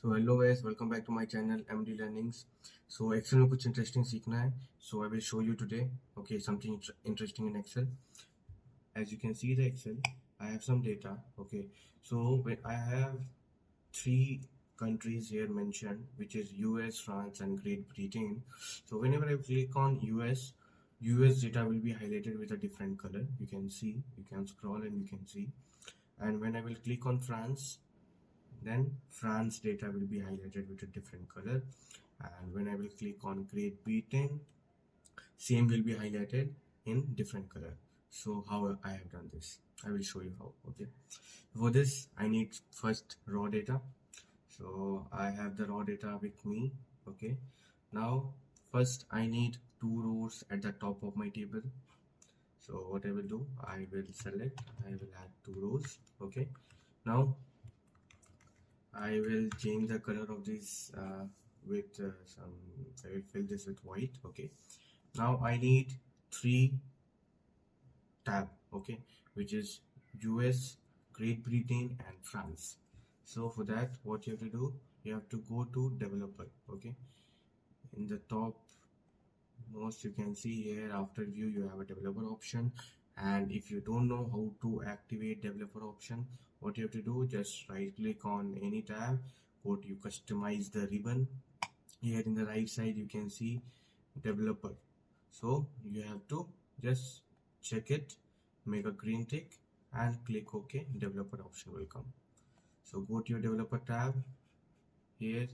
So hello guys, welcome back to my channel MD Learnings. So Excel में कुछ interesting सीखना है. So I will show you today. Okay, something interesting in Excel. As you can see the Excel, I have some data. Okay, so when I have three countries here mentioned, which is US, France, and Great Britain. So whenever I click on US data will be highlighted with a different color. You can see, you can scroll and you can see. And when I will click on France, then France data will be highlighted with a different color, and when I will click on Great Britain, same will be highlighted in different color. So how I have done this, I will show you how. Okay, for this I need first raw data. So I have the raw data with me. Okay, now first I need two rows at the top of my table. So what I will do, I will select, I will add two rows. Okay, now I will change the color of this with some, I will fill this with white. Okay, now I need three tab, okay, which is US, Great Britain and France. So for that, what you have to do, you have to go to developer. Okay, in the top most you can see here, after view you have a developer option, and if you don't know how to activate developer option, what you have to do, just right click on any tab, go to you customize the ribbon. Here in the right side you can see developer, so you have to just check it, make a green tick and click OK. Developer option will come. So go to your developer tab, here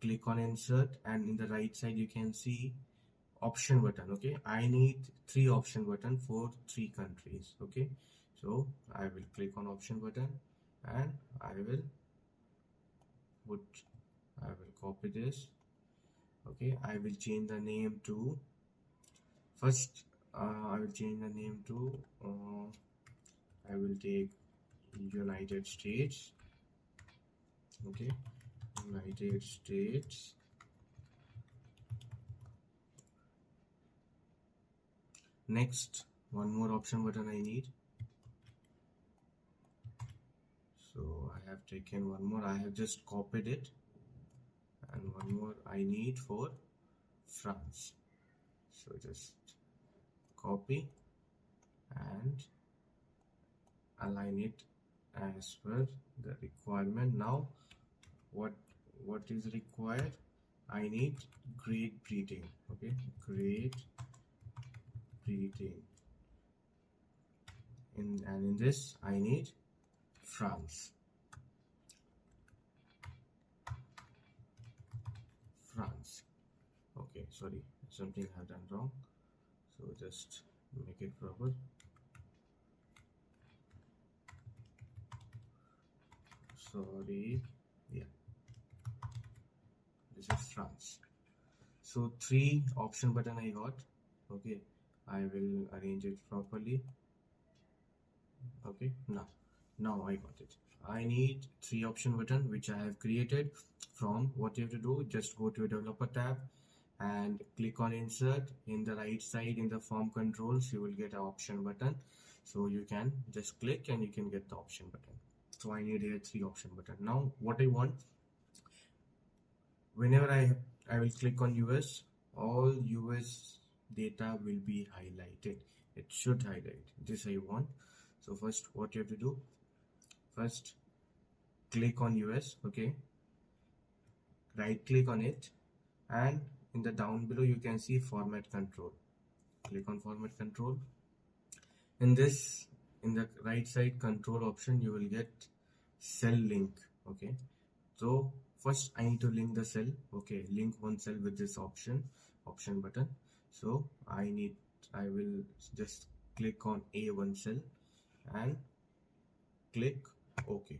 click on insert, and in the right side you can see option button. Okay, I need three option button for three countries. Okay, so I will click on option button and I will copy this. Okay, I will change the name to first I will change the name to I will take United States. Okay, United States. Next, one more option button I need. So I have taken one more, I have just copied it, and one more I need for France. So just copy and align it as per the requirement. Now what is required, I need Great Britain. Okay, Great Britain, and in this I need France. Okay, sorry, something I have done wrong, so just make it proper. Sorry, yeah, this is France. So three option button I got. Okay, I will arrange it properly. Okay, now I got it. I need three option button which I have created from. What you have to do, just go to your developer tab and click on insert. In the right side in the form controls you will get an option button, so you can just click and you can get the option button. So I need here three option button. Now what I want, whenever I will click on US, all US data will be highlighted. It should highlight this I want. So first what you have to do, first click on US. Okay, right click on it, and in the down below you can see format control. Click on format control. In this, in the right side control option you will get cell link. Okay, so first I need to link the cell. Okay, link one cell with this option button. So I will just click on A1 cell and click OK.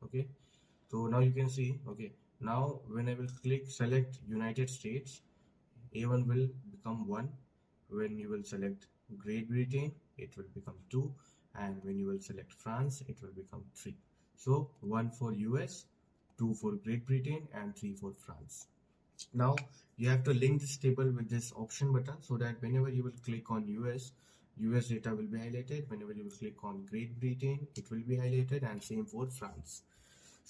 Okay, so now you can see. Okay, now when I will click select United States, A1 will become 1. When you will select Great Britain, it will become 2, and when you will select France, it will become 3. So 1 for US, 2 for Great Britain and 3 for France. Now you have to link this table with this option button, so that whenever you will click on US data will be highlighted. Whenever you will click on Great Britain, it will be highlighted, and same for France.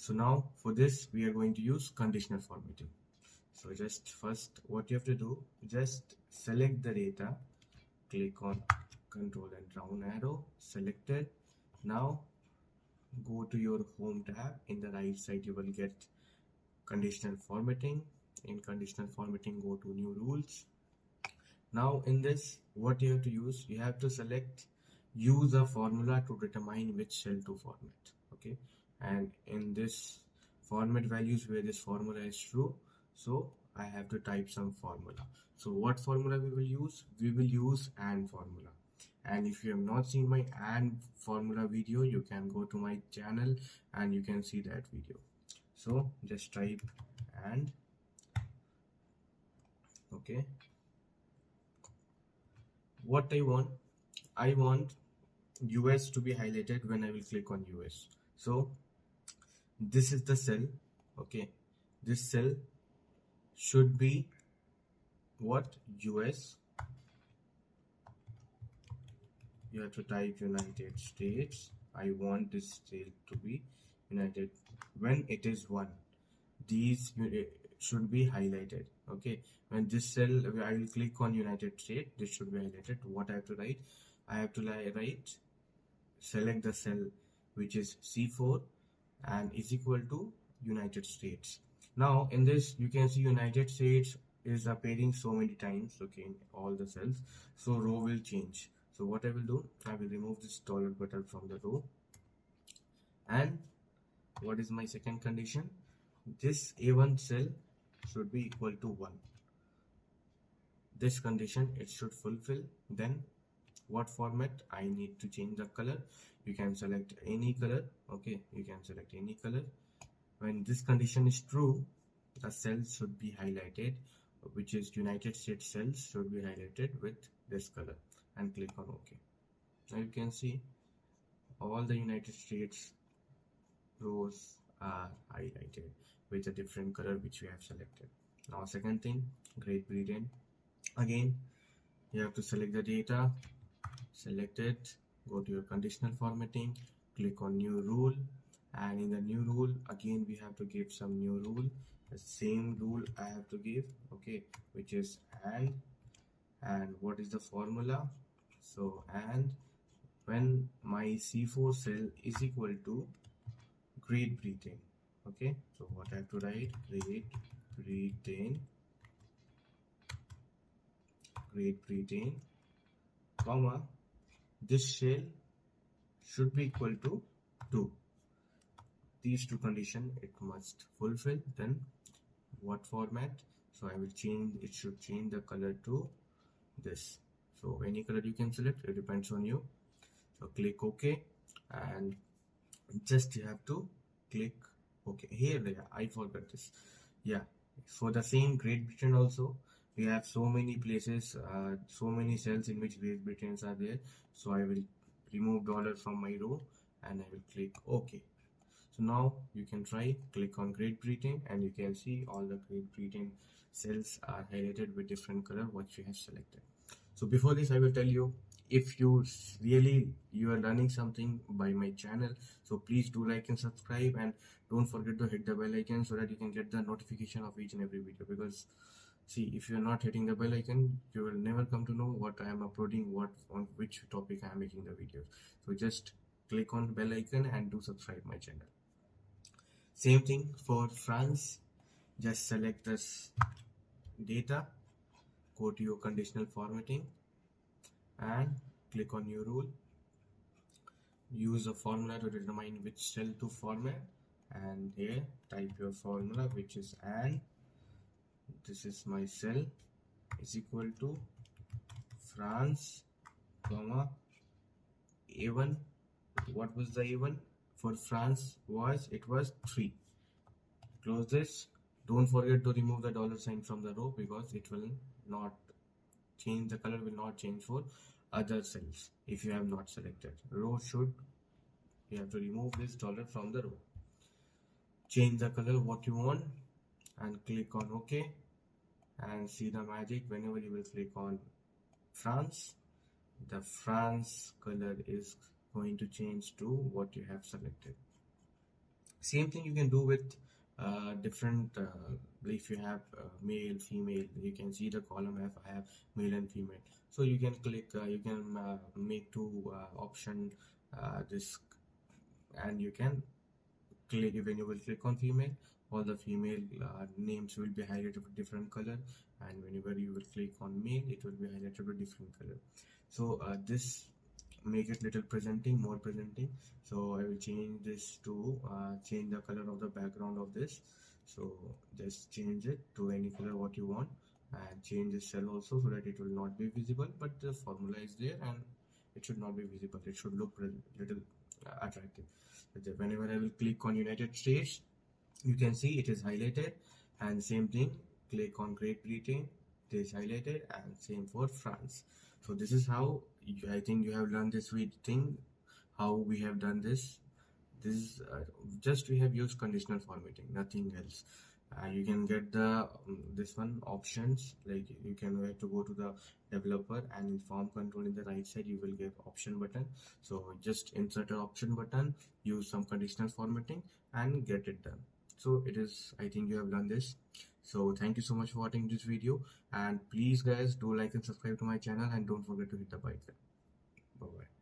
So now for this we are going to use conditional formatting. So just first what you have to do, just select the data, click on control and down arrow, select it. Now go to your home tab. In the right side you will get conditional formatting. In conditional formatting, go to new rules. Now in this, what you have to use, you have to select use a formula to determine which cell to format. Okay, and in this format values where this formula is true, so I have to type some formula. So what formula we will use? We will use AND formula. And if you have not seen my AND formula video, you can go to my channel and you can see that video. So just type AND. Okay, what I want US to be highlighted when I will click on US. So this is the cell. Okay, this cell should be what? US. You have to type United States. I want this state to be United. When it is 1, these should be highlighted. Okay, when this cell, I will click on United States, this should be highlighted. What I have to write? I have to write, select the cell which is C4 and is equal to United States. Now in this you can see United States is appearing so many times, okay, in all the cells, so row will change. So what I will do, I will remove this dollar button from the row. And what is my second condition? This A1 cell should be equal to 1. This condition it should fulfill. Then what format? I need to change the color. You can select any color. Okay, you can select any color. When this condition is true, the cells should be highlighted, which is United States cells should be highlighted with this color, and click on OK. Now you can see all the United States rows are highlighted with a different color which we have selected. Now second thing, Great Britain. Again, you have to select the data, select it, go to your conditional formatting, click on new rule, and in the new rule again we have to give some new rule. The same rule I have to give, okay, which is and what is the formula? So and when my C4 cell is equal to Great Britain. Okay, so what I have to write? Great Britain, comma, this cell should be equal to 2. These two conditions it must fulfill. Then what format? So I will change, it should change the color to this. So any color you can select, it depends on you. So click OK, and just you have to click OK. Here I forgot this. Yeah, for the same Great Britain also we have so many places, so many cells in which Great Britons are there. So I will remove dollar from my row and I will click OK. So now you can try, click on Great Britain, and you can see all the Great Britain cells are highlighted with different color what you have selected. So before this I will tell you, if you are learning something by my channel, so please do like and subscribe, and don't forget to hit the bell icon so that you can get the notification of each and every video. Because see, if you are not hitting the bell icon, you will never come to know what I am uploading, what on which topic I am making the videos. So just click on the bell icon and do subscribe my channel. Same thing for France. Just select this data, go to your conditional formatting and click on new rule. Use a formula to determine which cell to format, and here type your formula, which is and this is my cell is equal to France, comma, A1. What was the A1 for France? It was 3. Close this. Don't forget to remove the dollar sign from the row, because it will not change, the color will not change for other cells if you have not selected. You have to remove this dollar from the row. Change the color what you want and click on OK, and see the magic. Whenever you will click on France, the France color is going to change to what you have selected. Same thing you can do with different if you have male female, you can see the column I have male and female. So you can click you can make two option this, and you can click. When you will click on female, all the female names will be highlighted with different color, and whenever you will click on male, it will be highlighted with different color. So this make it little presenting, more presenting. So I will change this to change the color of the background of this. So just change it to any color what you want, and change the cell also so that it will not be visible, but the formula is there and it should not be visible. It should look little attractive. Whenever I will click on United States, you can see it is highlighted, and same thing, click on Great Britain, it is highlighted, and same for France. So this is how I think you have learned this thing, how we have done this. This is just we have used conditional formatting, nothing else. You can get the this one options, like you can have to go to the developer, and in form control in the right side you will get option button. So just insert an option button, use some conditional formatting, and get it done. So it is, I think you have done this. So thank you so much for watching this video, and please guys do like and subscribe to my channel, and don't forget to hit the bell. Bye bye.